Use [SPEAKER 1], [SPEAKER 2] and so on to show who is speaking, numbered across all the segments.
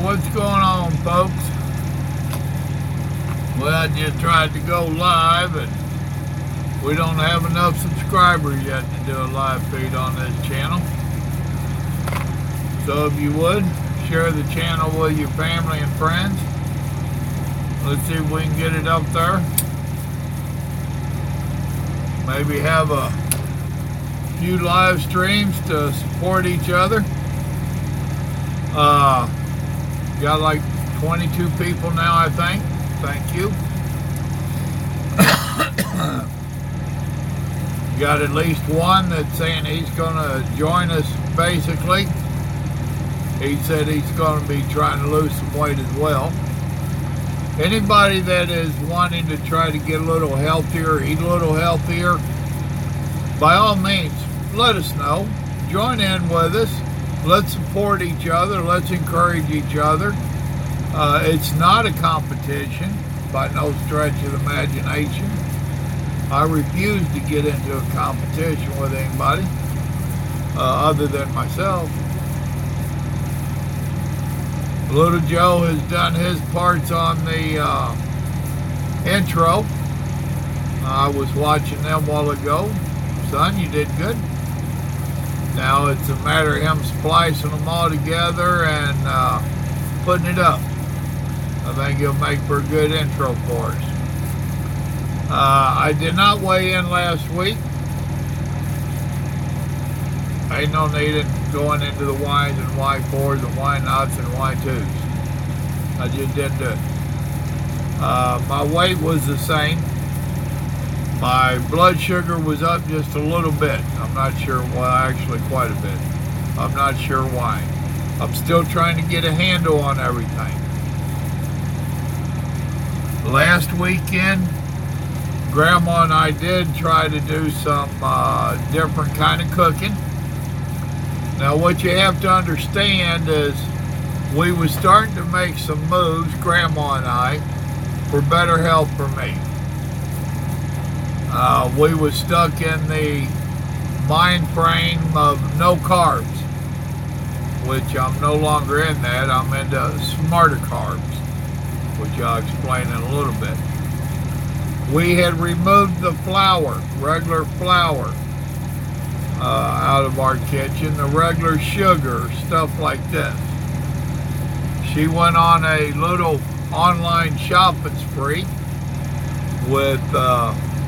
[SPEAKER 1] What's going on, folks? Well, I just tried to go live and we don't have enough subscribers yet to do a live feed on this channel. So if you would, share the channel with your family and friends. Let's see if we can get it up there. Maybe have a few live streams to support each other. Got like 22 people now, I think. Thank you. Got at least one that's saying he's going to join us, basically. He said he's going to be trying to lose some weight as well. Anybody that is wanting to try to get a little healthier, eat a little healthier, by all means, let us know. Join in with us. Let's support each other. Let's encourage each other. It's not a competition by no stretch of the imagination. I refuse to get into a competition with anybody other than myself. Little Joe has done his parts on the intro. I was watching them a while ago. Son, you did good. Now it's a matter of him splicing them all together and putting it up. I think he'll make for a good intro for us. I did not weigh in last week. Ain't no need in going into the Ys and Y4s and Y0s and Y2s. I just didn't do it. My weight was the same. My blood sugar was up just a little bit. I'm not sure why, actually quite a bit. I'm not sure why. I'm still trying to get a handle on everything. Last weekend, Grandma and I did try to do some different kind of cooking. Now what you have to understand is we was starting to make some moves, Grandma and I, for better health for me. We was stuck in the mind frame of no carbs, which I'm no longer in that. I'm into smarter carbs, which I'll explain in a little bit. We had removed the flour, regular flour, out of our kitchen, the regular sugar, stuff like this. She went on a little online shopping spree with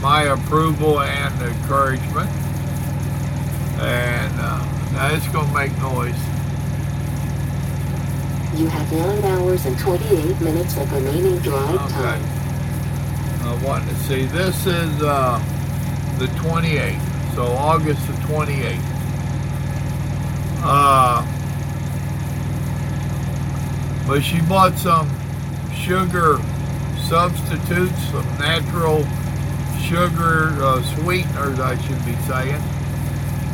[SPEAKER 1] my approval and encouragement. And now it's going to make noise.
[SPEAKER 2] You have 9 hours and 28 minutes of remaining drive time.
[SPEAKER 1] I wanted to see, this is the 28th, so August the 28th. But she bought some sugar substitutes, some natural sugar sweeteners, I should be saying.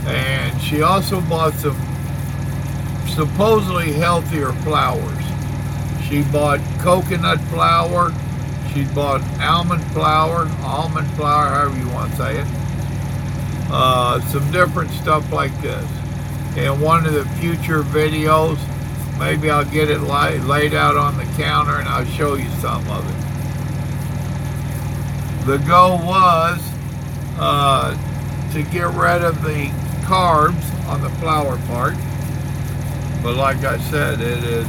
[SPEAKER 1] And she also bought some supposedly healthier flours. She bought coconut flour. She bought almond flour, however you want to say it. Some different stuff like this. In one of the future videos, maybe I'll get it laid out on the counter and I'll show you some of it. The goal was to get rid of the carbs on the flour part. But like I said, it is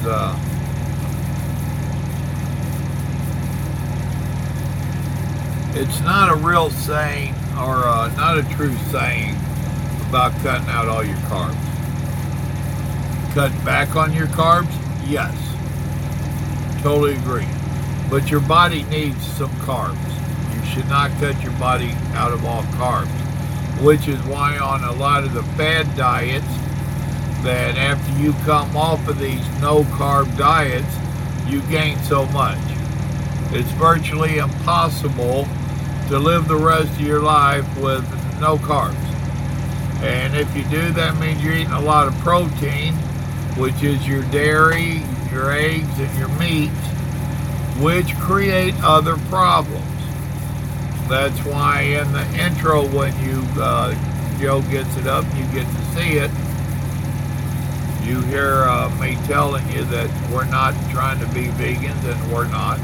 [SPEAKER 1] it's not a real saying or not a true saying about cutting out all your carbs. Cut back on your carbs? Yes. Totally agree. But your body needs some carbs. You should not cut your body out of all carbs, which is why on a lot of the fad diets, that after you come off of these no-carb diets, you gain so much. It's virtually impossible to live the rest of your life with no carbs. And if you do, that means you're eating a lot of protein, which is your dairy, your eggs, and your meats, which create other problems. That's why in the intro, when you Joe gets it up, you get to see it. You hear me telling you that we're not trying to be vegans, and we're not.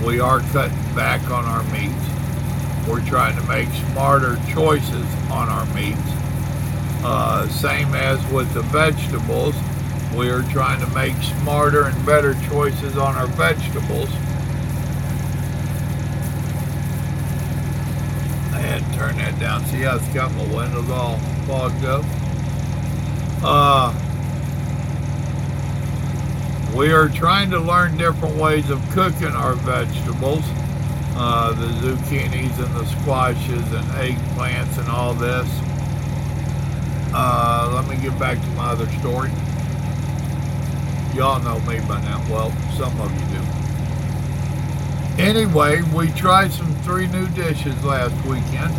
[SPEAKER 1] We are cutting back on our meats. We're trying to make smarter choices on our meats. Same as with the vegetables, we are trying to make smarter and better choices on our vegetables. I had to turn that down. See how it's got my windows all fogged up? We are trying to learn different ways of cooking our vegetables. The zucchinis and the squashes and eggplants and all this. Let me get back to my other story. Y'all know me by now. Well, some of you do. Anyway, we tried 3 new dishes last weekend.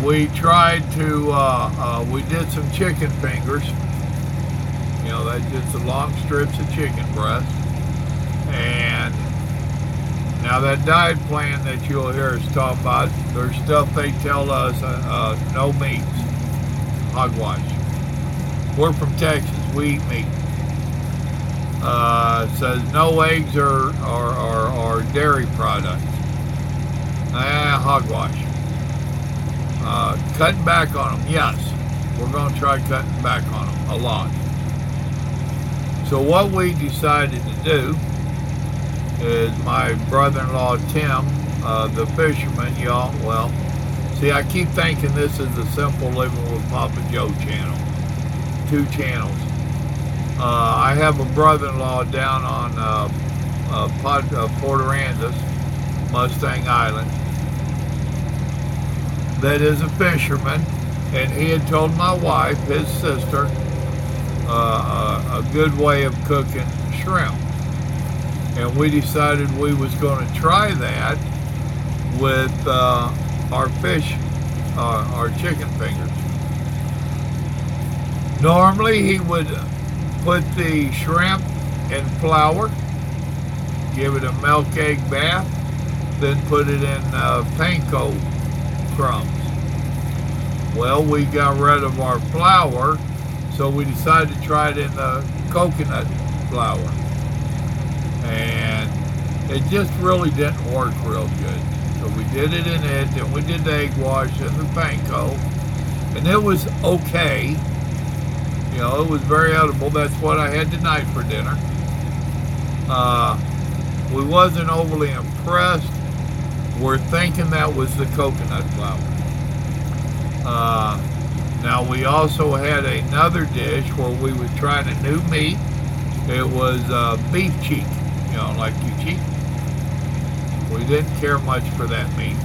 [SPEAKER 1] We tried to, we did some chicken fingers. You know, that's just the long strips of chicken breast. And now that diet plan that you'll hear us talk about, there's stuff they tell us, no meats, hogwash. We're from Texas, we eat meat. It says no eggs or dairy products. Hogwash. Cutting back on them, yes. We're going to try cutting back on them a lot. So what we decided to do is my brother-in-law Tim, the fisherman, y'all, well, see, I keep thinking this is the Simple Living with Papa Joe channel. 2 channels. I have a brother-in-law down on Port Aransas, Mustang Island, that is a fisherman, and he had told my wife, his sister, a good way of cooking shrimp. And we decided we was going to try that with our fish, our chicken fingers. Normally he would put the shrimp in flour, give it a milk egg bath, then put it in panko crumbs. Well, we got rid of our flour, so we decided to try it in the coconut flour. And it just really didn't work real good. So we did it in it, and we did the egg wash and the panko, and it was okay. You know, it was very edible. That's what I had tonight for dinner. We wasn't overly impressed. We're thinking that was the coconut flour. Now we also had another dish where we were trying a new meat. It was beef cheek, you know, like you cheek. We didn't care much for that meat.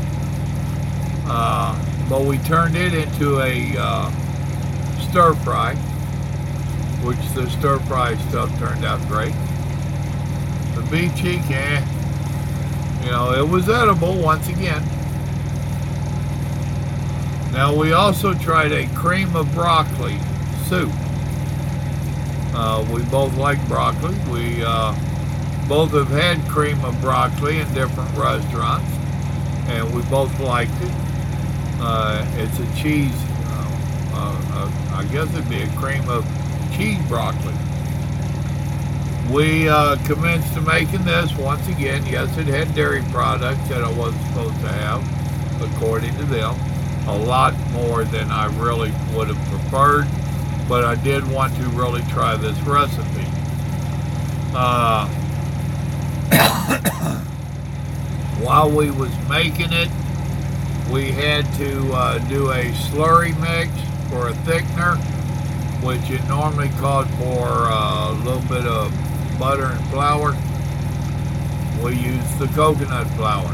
[SPEAKER 1] But we turned it into a stir fry, which the stir fry stuff turned out great. The beef cheek, you know, it was edible once again. Now we also tried a cream of broccoli soup. We both like broccoli. We both have had cream of broccoli in different restaurants, and we both liked it. It's a cheese, I guess it'd be a cream of cheese broccoli. We commenced to making this once again. Yes, it had dairy products that I wasn't supposed to have, according to them. A lot more than I really would have preferred, but I did want to really try this recipe. While we was making it, we had to do a slurry mix for a thickener, which it normally called for a little bit of butter and flour. We used the coconut flour.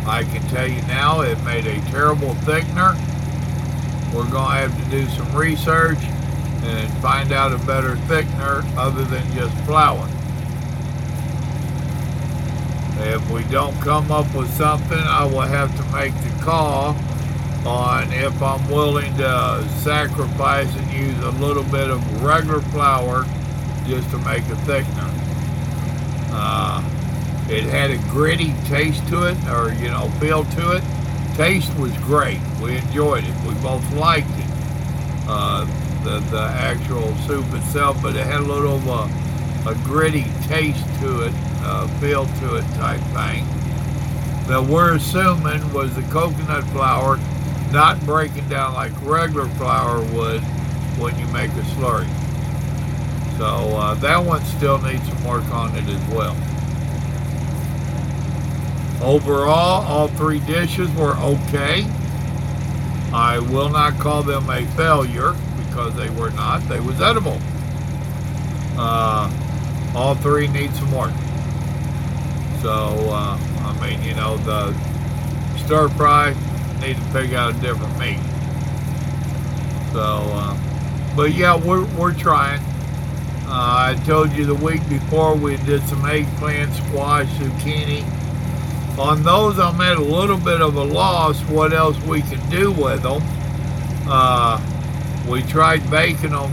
[SPEAKER 1] I can tell you now, it made a terrible thickener. We're going to have to do some research and find out a better thickener other than just flour. If we don't come up with something, I will have to make the call on if I'm willing to sacrifice and use a little bit of regular flour just to make a thickener. It had a gritty taste to it, or, you know, feel to it, Taste was great. We enjoyed it. We both liked it. The actual soup itself, but it had a little of a gritty taste to it, feel to it type thing. That we're assuming was the coconut flour not breaking down like regular flour would when you make a slurry. So that one still needs some work on it as well. Overall, all three dishes were okay. I will not call them a failure because they were not. They was edible. All three need some work. So, I mean, you know, the stir fry, need to pick out a different meat. So, but yeah, we're trying. I told you the week before we did some eggplant, squash, zucchini. On those, I'm at a little bit of a loss what else we can do with them. We tried baking them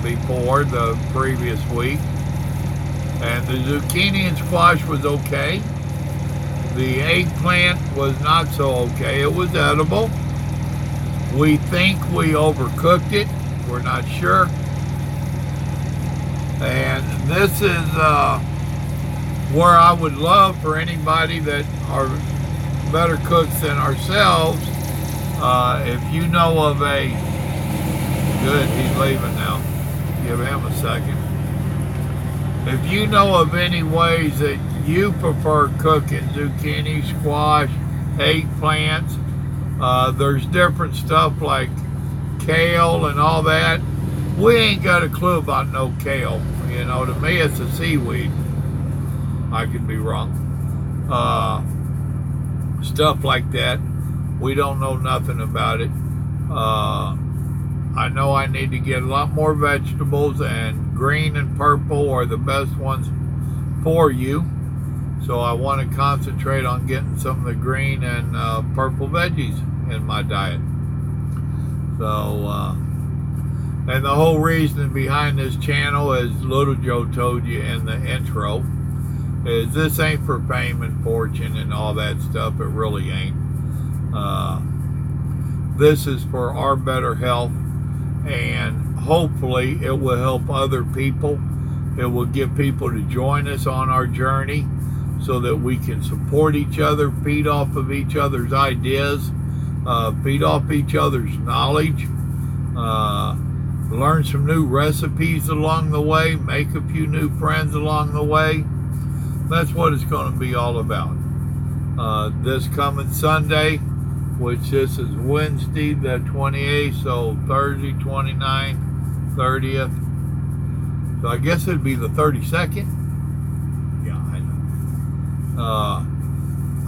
[SPEAKER 1] before the previous week. And the zucchini and squash was okay. The eggplant was not so okay. It was edible. We think we overcooked it. We're not sure. And this is where I would love for anybody that are better cooks than ourselves, if you know of a, good, he's leaving now, give him a second. If you know of any ways that you prefer cooking zucchini, squash, eggplants, there's different stuff like kale and all that. We ain't got a clue about no kale. You know, to me it's a seaweed. I could be wrong. Stuff like that. We don't know nothing about it. I know I need to get a lot more vegetables, and green and purple are the best ones for you. So I want to concentrate on getting some of the green and purple veggies in my diet. So, and the whole reason behind this channel, as Little Joe told you in the intro, is this ain't for fame and fortune and all that stuff. It really ain't. This is for our better health, and hopefully it will help other people. It will get people to join us on our journey so that we can support each other, feed off of each other's ideas, feed off each other's knowledge, learn some new recipes along the way, make a few new friends along the way. That's what it's going to be all about. This coming Sunday, which this is Wednesday the 28th, so Thursday 29th, 30th. So I guess it'd be the 32nd. Yeah, I know.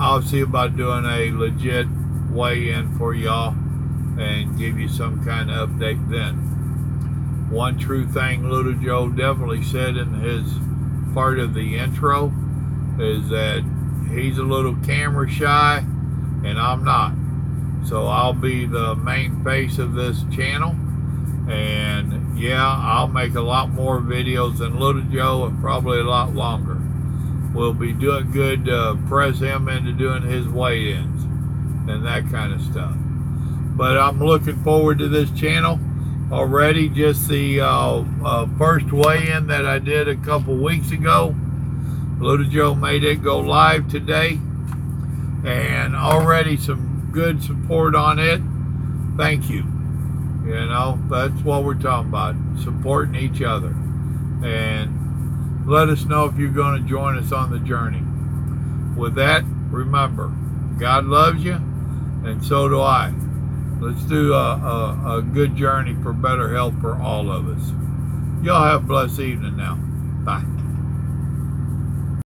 [SPEAKER 1] I'll see about doing a legit weigh-in for y'all and give you some kind of update then. One true thing Little Joe definitely said in his part of the intro is that he's a little camera shy and I'm not. So I'll be the main face of this channel, and yeah, I'll make a lot more videos than Little Joe and probably a lot longer. We'll be doing good to press him into doing his weigh-ins and that kind of stuff. But I'm looking forward to this channel already. Just the first weigh-in that I did a couple weeks ago, Little Joe made it go live today, and already some good support on it. Thank you. You know, that's what we're talking about, supporting each other. And let us know if you're going to join us on the journey. With that, remember, God loves you, and so do I. Let's do a good journey for better health for all of us. Y'all have a blessed evening now. Bye.